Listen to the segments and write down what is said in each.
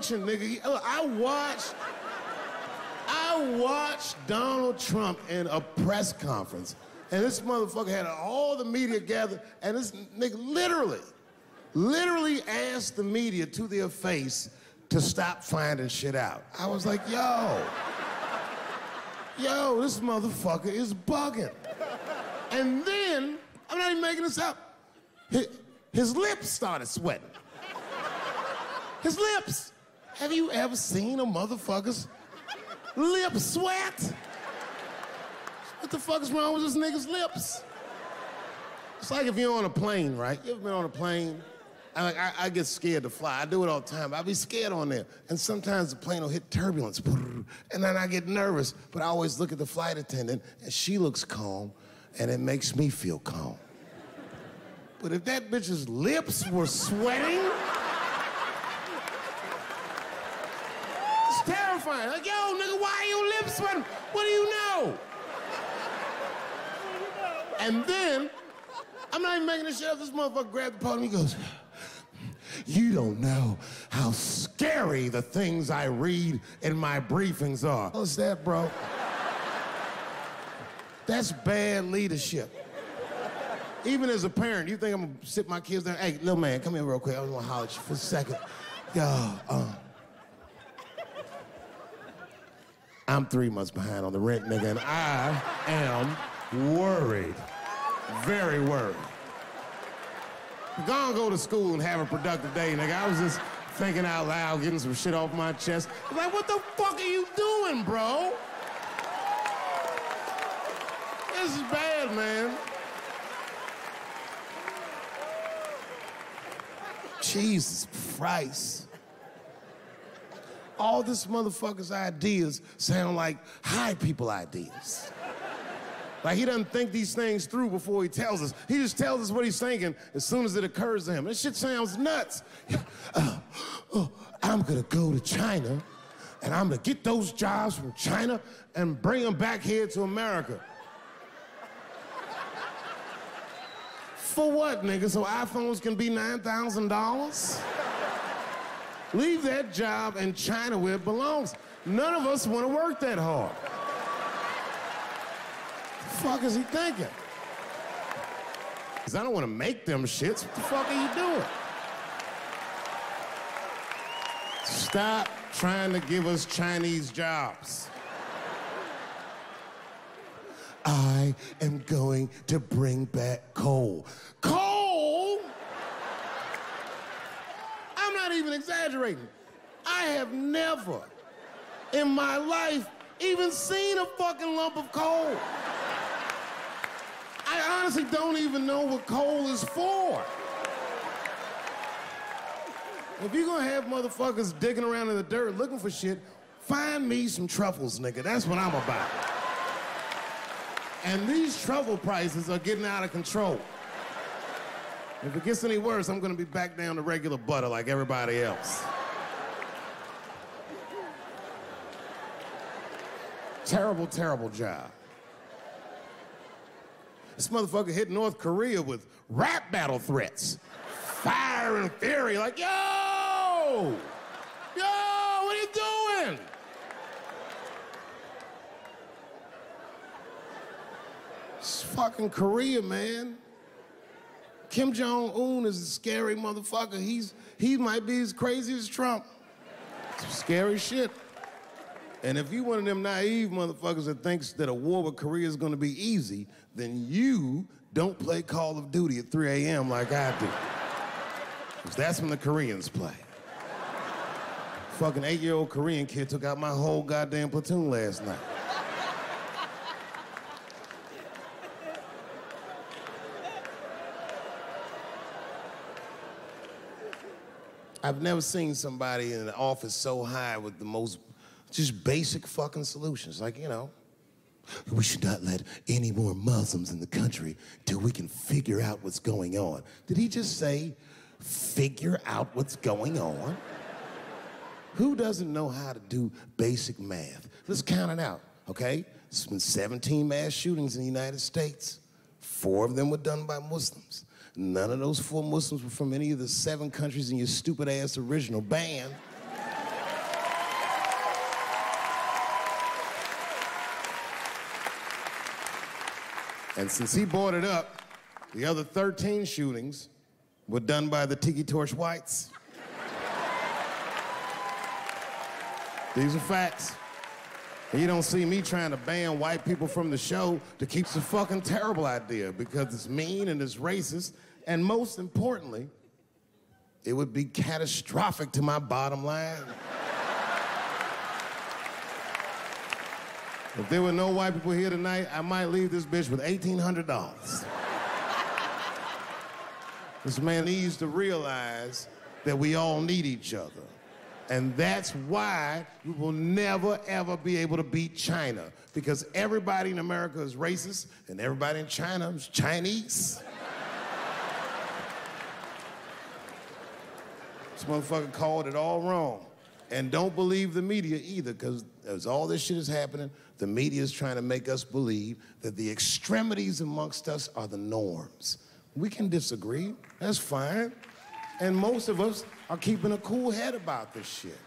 Nigga, I watched Donald Trump in a press conference, and this motherfucker had all the media gathered, and this nigga literally asked the media to their face to stop finding shit out. I was like, yo, this motherfucker is bugging. And then, I'm not even making this up, his lips started sweating. His lips. Have you ever seen a motherfucker's lip sweat? What the fuck is wrong with this nigga's lips? It's like if you're on a plane, right? You ever been on a plane? I get scared to fly. I do it all the time. I be scared on there. And sometimes the plane will hit turbulence. And then I get nervous. But I always look at the flight attendant, and she looks calm, and it makes me feel calm. But if that bitch's lips were sweating, it's terrifying. Like, yo, nigga, why are your lips sweating? What do you know? And then, I'm not even making this shit up. This motherfucker grabbed the podium, he goes, you don't know how scary the things I read in my briefings are. What's that, bro? That's bad leadership. Even as a parent, you think I'm gonna sit my kids down? Hey, little man, come here real quick. I just wanna holler at you for a second. Yo, I'm 3 months behind on the rent, nigga, and I am worried. Very worried. Go to school and have a productive day, nigga. I was just thinking out loud, getting some shit off my chest. Like, what the fuck are you doing, bro? This is bad, man. Jesus Christ. All this motherfucker's ideas sound like high people ideas. Like, he doesn't think these things through before he tells us. He just tells us what he's thinking as soon as it occurs to him. This shit sounds nuts. I'm gonna go to China, and I'm gonna get those jobs from China and bring them back here to America. For what, nigga? So iPhones can be $9,000? Leave that job in China where it belongs. None of us want to work that hard. What the fuck is he thinking? Because I don't want to make them shits. What the fuck are you doing? Stop trying to give us Chinese jobs. I am going to bring back coal. Coal? I'm not even exaggerating. I have never in my life even seen a fucking lump of coal. I honestly don't even know what coal is for. If you're gonna have motherfuckers digging around in the dirt looking for shit, find me some truffles, nigga. That's what I'm about. And these truffle prices are getting out of control. If it gets any worse, I'm gonna be back down to regular butter like everybody else. Terrible, terrible job. This motherfucker hit North Korea with rap battle threats. Fire and fury, like, yo, what are you doing? It's fucking Korea, man. Kim Jong-un is a scary motherfucker. He might be as crazy as Trump. Some scary shit. And if you one of them naive motherfuckers that thinks that a war with Korea is gonna be easy, then you don't play Call of Duty at 3 a.m. like I do. Because that's when the Koreans play. Fucking 8-year-old Korean kid took out my whole goddamn platoon last night. I've never seen somebody in an office so high with the most just basic fucking solutions. Like, you know, we should not let any more Muslims in the country till we can figure out what's going on. Did he just say, figure out what's going on? Who doesn't know how to do basic math? Let's count it out, okay? There's been 17 mass shootings in the United States. 4 of them were done by Muslims. None of those 4 Muslims were from any of the 7 countries in your stupid ass original band. And since he brought it up, the other 13 shootings were done by the Tiki Torch whites. These are facts. And you don't see me trying to ban white people from the show to keep the fucking terrible idea because it's mean and it's racist. And most importantly, it would be catastrophic to my bottom line. If there were no white people here tonight, I might leave this bitch with $1,800. This man needs to realize that we all need each other. And that's why we will never, ever be able to beat China. Because everybody in America is racist, and everybody in China is Chinese. This motherfucker called it all wrong. And don't believe the media either, because as all this shit is happening, the media is trying to make us believe that the extremities amongst us are the norms. We can disagree, that's fine. And most of us are keeping a cool head about this shit.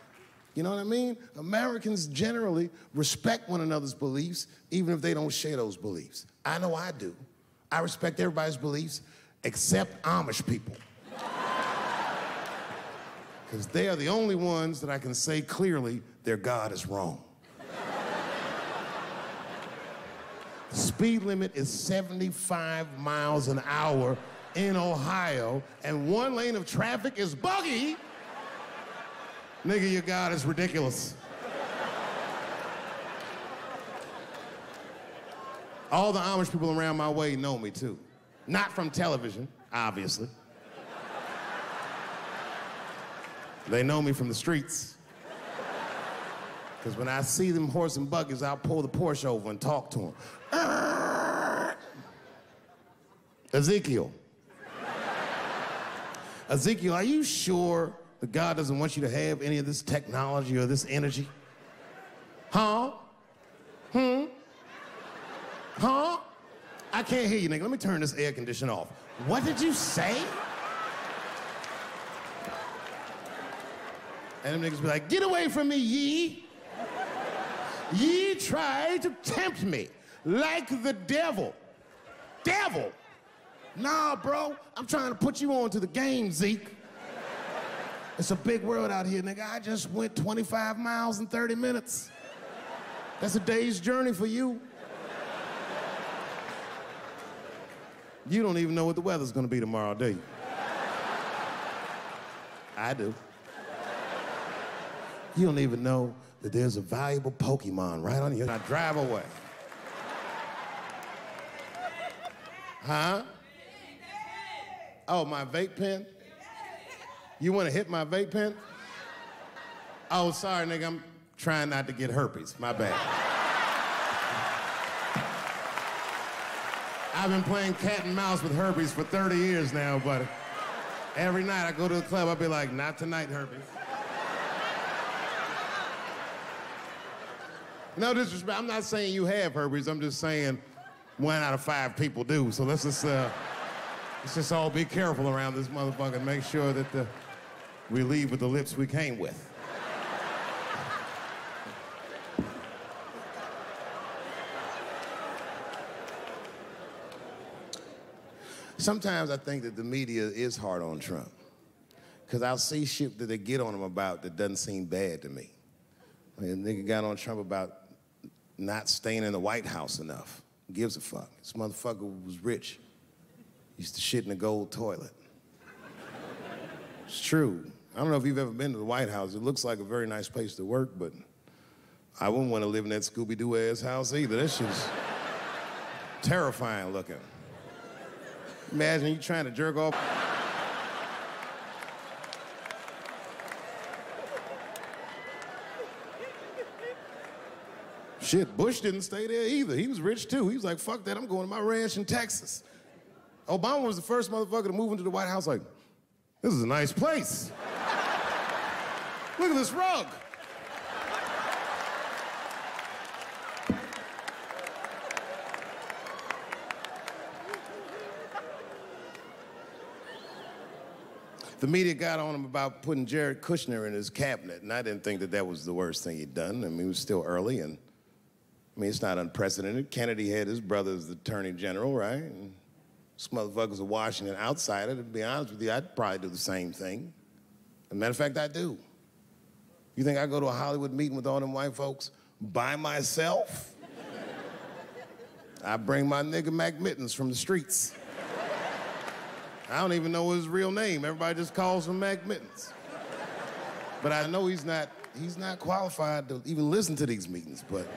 You know what I mean? Americans generally respect one another's beliefs, even if they don't share those beliefs. I know I do. I respect everybody's beliefs, except Amish people. Because they are the only ones that I can say clearly their God is wrong. The speed limit is 75 miles an hour in Ohio, and one lane of traffic is buggy. Nigga, your God is ridiculous. All the Amish people around my way know me too. Not from television, obviously. They know me from the streets. Because when I see them horse and buggies, I'll pull the Porsche over and talk to them. Ezekiel. Ezekiel, are you sure that God doesn't want you to have any of this technology or this energy? Huh? Huh? I can't hear you, nigga. Let me turn this air conditioner off. What did you say? And them niggas be like, get away from me, ye. Ye tried to tempt me like the devil. Devil? Nah, bro, I'm trying to put you on to the game, Zeke. It's a big world out here, nigga. I just went 25 miles in 30 minutes. That's a day's journey for you. You don't even know what the weather's gonna be tomorrow, do you? I do. You don't even know that there's a valuable Pokemon right on you. Now drive away. Huh? Oh, my vape pen? You want to hit my vape pen? Oh, sorry, nigga. I'm trying not to get herpes. My bad. I've been playing cat and mouse with herpes for 30 years now, but every night I go to the club, I'll be like, not tonight, herpes. No disrespect, I'm not saying you have herpes, I'm just saying 1 out of 5 people do. So let's just all be careful around this motherfucker and make sure that we leave with the lips we came with. Sometimes I think that the media is hard on Trump, because I'll see shit that they get on him about that doesn't seem bad to me. I mean, a nigga got on Trump about not staying in the White House enough. Who gives a fuck? This motherfucker was rich. Used to shit in a gold toilet. It's true. I don't know if you've ever been to the White House. It looks like a very nice place to work, but I wouldn't want to live in that Scooby-Doo ass house either. That shit's terrifying looking. Imagine you trying to jerk off. Shit, Bush didn't stay there either. He was rich too. He was like, fuck that, I'm going to my ranch in Texas. Obama was the first motherfucker to move into the White House like, this is a nice place. Look at this rug. The media got on him about putting Jared Kushner in his cabinet, and I didn't think that that was the worst thing he'd done. I mean, it was still early, and I mean, it's not unprecedented. Kennedy had his brother as the attorney general, right? And this motherfucker's a Washington outsider. To be honest with you, I'd probably do the same thing. As a matter of fact, I do. You think I go to a Hollywood meeting with all them white folks by myself? I bring my nigga Mac Mittens from the streets. I don't even know his real name. Everybody just calls him Mac Mittens. But I know he's not qualified to even listen to these meetings, but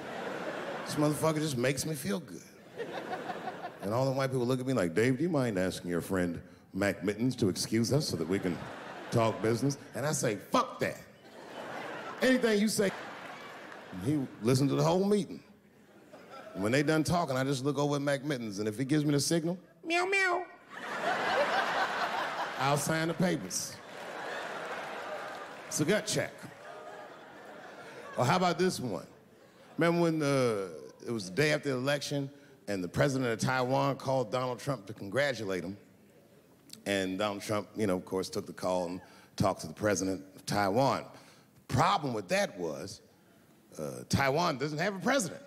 this motherfucker just makes me feel good. And all the white people look at me like, Dave, do you mind asking your friend Mac Mittens to excuse us so that we can talk business? And I say, fuck that. Anything you say. He listened to the whole meeting. And when they done talking, I just look over at Mac Mittens, and if he gives me the signal, meow, meow, I'll sign the papers. It's a gut check. Or how about this one? Remember when it was the day after the election and the president of Taiwan called Donald Trump to congratulate him? And Donald Trump, you know, of course, took the call and talked to the president of Taiwan. Problem with that was Taiwan doesn't have a president.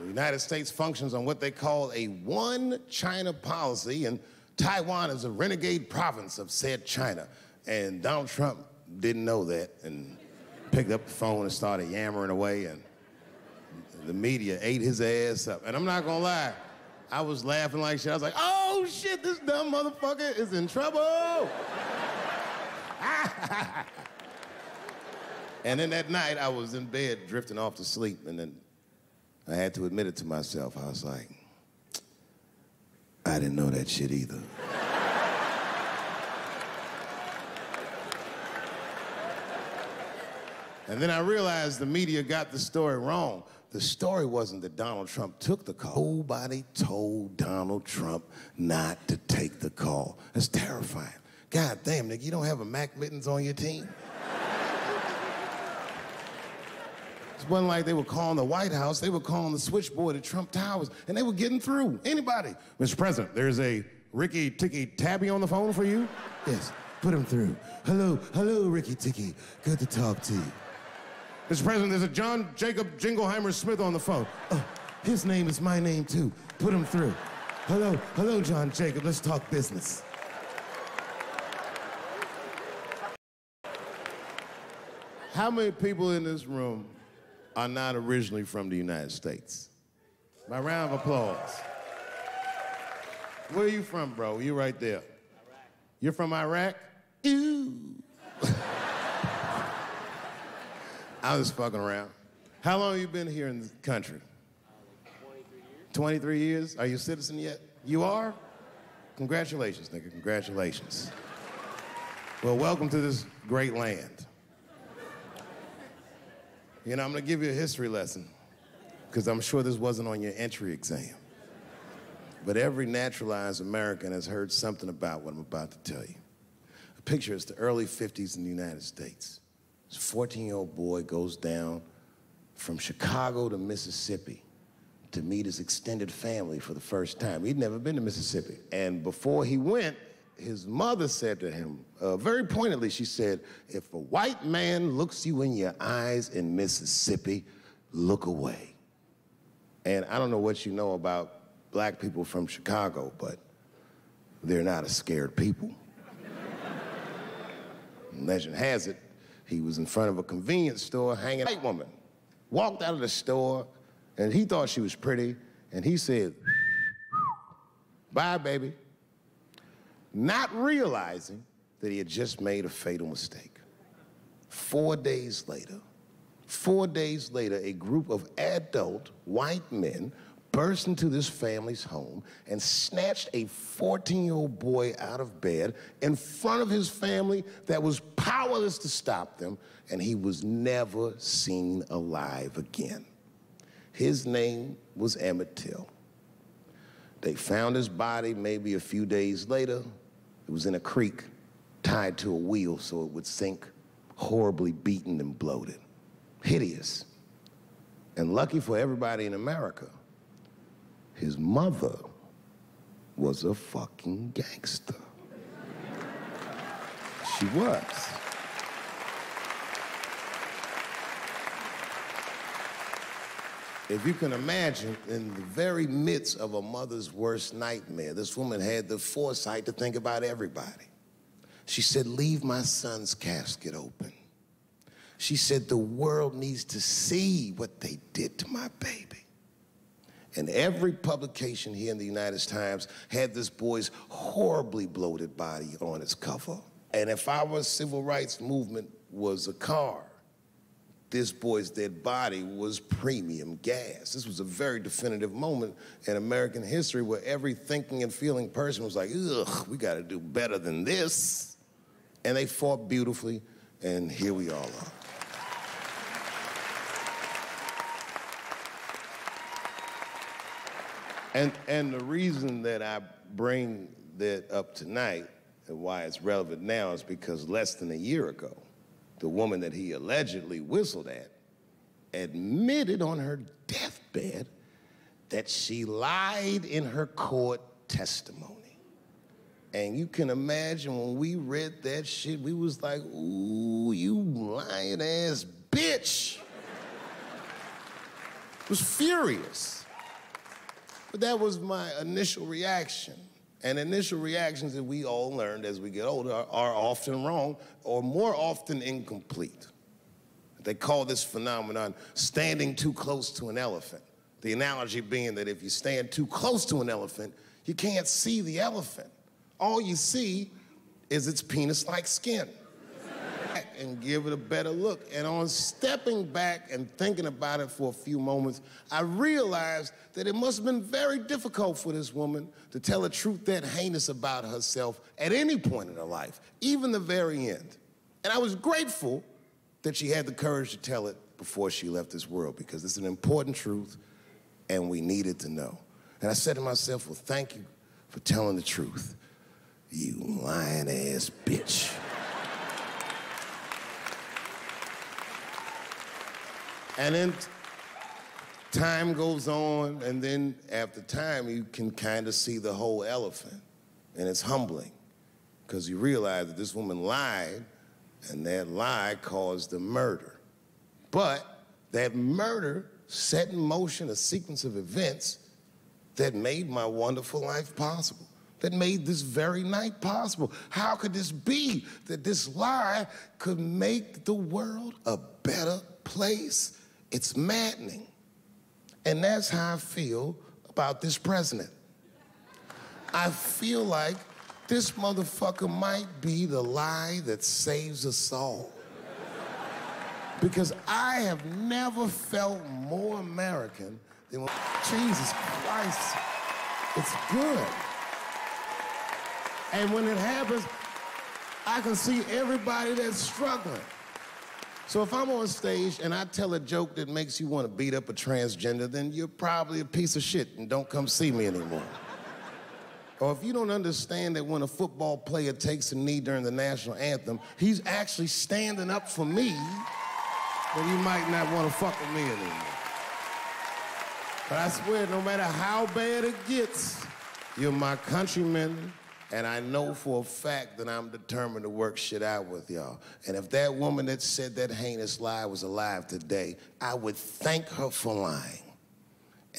The United States functions on what they call a one China policy, and Taiwan is a renegade province of said China. And Donald Trump didn't know that and picked up the phone and started yammering away, and the media ate his ass up. And I'm not gonna lie, I was laughing like shit. I was like, oh shit, this dumb motherfucker is in trouble. And then that night, I was in bed drifting off to sleep, and then I had to admit it to myself. I was like, I didn't know that shit either. And then I realized the media got the story wrong. The story wasn't that Donald Trump took the call. Nobody told Donald Trump not to take the call. That's terrifying. God damn, nigga, you don't have a Mac Mittens on your team? It wasn't like they were calling the White House. They were calling the switchboard at Trump Towers, and they were getting through. Anybody. Mr. President, there's a Ricky Ticky Tabby on the phone for you? Yes, put him through. Hello, Ricky Ticky. Good to talk to you. Mr. President, there's a John Jacob Jingleheimer Smith on the phone. Oh, his name is my name, too. Put him through. Hello, John Jacob. Let's talk business. How many people in this room are not originally from the United States? My round of applause. Where are you from, bro? You right there. Iraq. You're from Iraq? Ew. I was fucking around. How long have you been here in the country? 23 years. 23 years? Are you a citizen yet? You are? Congratulations, nigga, congratulations. Well, welcome to this great land. You know, I'm gonna give you a history lesson, because I'm sure this wasn't on your entry exam. But every naturalized American has heard something about what I'm about to tell you. A picture is the early 50s in the United States. This 14-year-old boy goes down from Chicago to Mississippi to meet his extended family for the first time. He'd never been to Mississippi. And before he went, his mother said to him, very pointedly, she said, if a white man looks you in your eyes in Mississippi, look away. And I don't know what you know about black people from Chicago, but they're not a scared people. Legend has it, he was in front of a convenience store hanging. A white woman walked out of the store, and he thought she was pretty, and he said, bye, baby. Not realizing that he had just made a fatal mistake. 4 days later, a group of adult white men burst into this family's home and snatched a 14-year-old boy out of bed in front of his family that was powerless to stop them, and he was never seen alive again. His name was Emmett Till. They found his body maybe a few days later. It was in a creek, tied to a wheel so it would sink, horribly beaten and bloated. Hideous. And lucky for everybody in America, his mother was a fucking gangster. She was. If you can imagine, in the very midst of a mother's worst nightmare, this woman had the foresight to think about everybody. She said, leave my son's casket open. She said, the world needs to see what they did to my baby. And every publication here in the United Times had this boy's horribly bloated body on its cover. And if our civil rights movement was a car, this boy's dead body was premium gas. This was a very definitive moment in American history where every thinking and feeling person was like, ugh, we gotta do better than this. And they fought beautifully, and here we all are. And the reason that I bring that up tonight and why it's relevant now is because less than a year ago, the woman that he allegedly whistled at admitted on her deathbed that she lied in her court testimony. And you can imagine when we read that shit, we was like, ooh, you lying ass bitch. Was furious. But that was my initial reaction. And initial reactions that we all learned as we get older are often wrong or more often incomplete. They call this phenomenon standing too close to an elephant. The analogy being that if you stand too close to an elephant, you can't see the elephant. All you see is its penis-like skin. And give it a better look. And on stepping back and thinking about it for a few moments, I realized that it must have been very difficult for this woman to tell a truth that heinous about herself at any point in her life, even the very end. And I was grateful that she had the courage to tell it before she left this world, because it's an important truth and we needed to know. And I said to myself, well, thank you for telling the truth, you lying ass bitch. And then time goes on, and then after time, you can kind of see the whole elephant. And it's humbling, because you realize that this woman lied, and that lie caused the murder. But that murder set in motion a sequence of events that made my wonderful life possible, that made this very night possible. How could this be that this lie could make the world a better place? It's maddening. And that's how I feel about this president. I feel like this motherfucker might be the lie that saves us all. Because I have never felt more American than when, Jesus Christ, it's good. And when it happens, I can see everybody that's struggling. So if I'm on stage and I tell a joke that makes you want to beat up a transgender, then you're probably a piece of shit and don't come see me anymore. Or if you don't understand that when a football player takes a knee during the national anthem, he's actually standing up for me, then you might not want to fuck with me anymore. But I swear, no matter how bad it gets, you're my countrymen, and I know for a fact that I'm determined to work shit out with y'all. And if that woman that said that heinous lie was alive today, I would thank her for lying.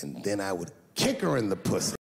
And then I would kick her in the pussy.